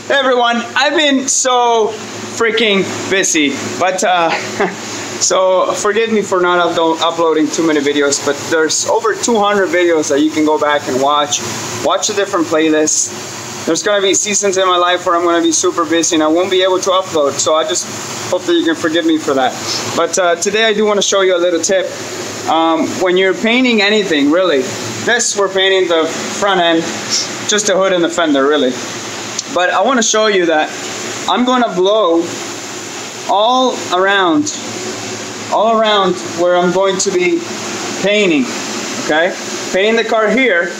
Hey everyone, I've been so freaking busy, but so forgive me for not uploading too many videos, but there's over 200 videos that you can go back and watch the different playlists. There's going to be seasons in my life where I'm going to be super busy and I won't be able to upload, so I just hope that you can forgive me for that. But today I do want to show you a little tip. When you're painting anything, really, this we're painting the front end, just the hood and the fender, really. But I want to show you that I'm going to blow all around where I'm going to be painting, okay? Painting the car here,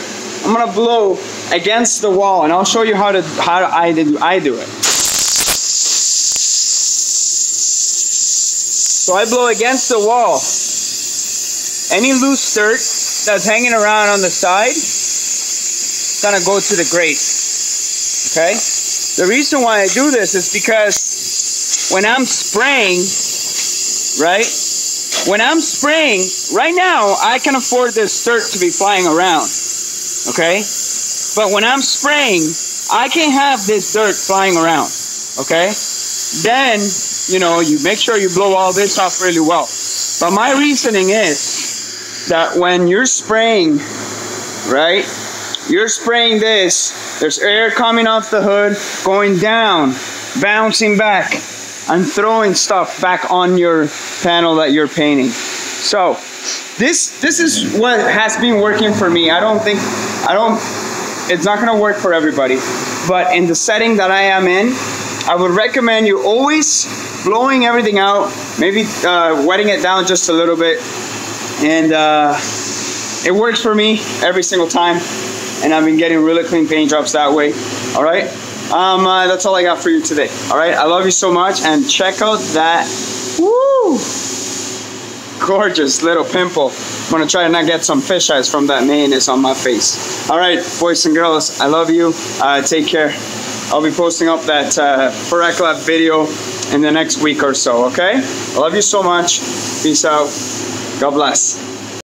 I'm going to blow against the wall, and I'll show you how I do it. So I blow against the wall. Any loose dirt that's hanging around on the side is going to go to the grate. Okay? The reason why I do this is because when I'm spraying, right? When I'm spraying, right now, I can afford this dirt to be flying around. Okay? But when I'm spraying, I can't have this dirt flying around. Okay? Then, you know, you make sure you blow all this off really well. But my reasoning is that when you're spraying, right? You're spraying this, there's air coming off the hood, going down, bouncing back, and throwing stuff back on your panel that you're painting. So, this is what has been working for me. It's not gonna work for everybody. But in the setting that I am in, I would recommend you always blowing everything out, maybe wetting it down just a little bit. And it works for me every single time. And I've been getting really clean paint jobs that way. All right, that's all I got for you today. All right, I love you so much, and check out that gorgeous little pimple. I'm gonna try to not get some fish eyes from that mayonnaise on my face. All right, boys and girls, I love you. Take care. I'll be posting up that Ferrec Lab video in the next week or so. Okay, I love you so much. Peace out. God bless.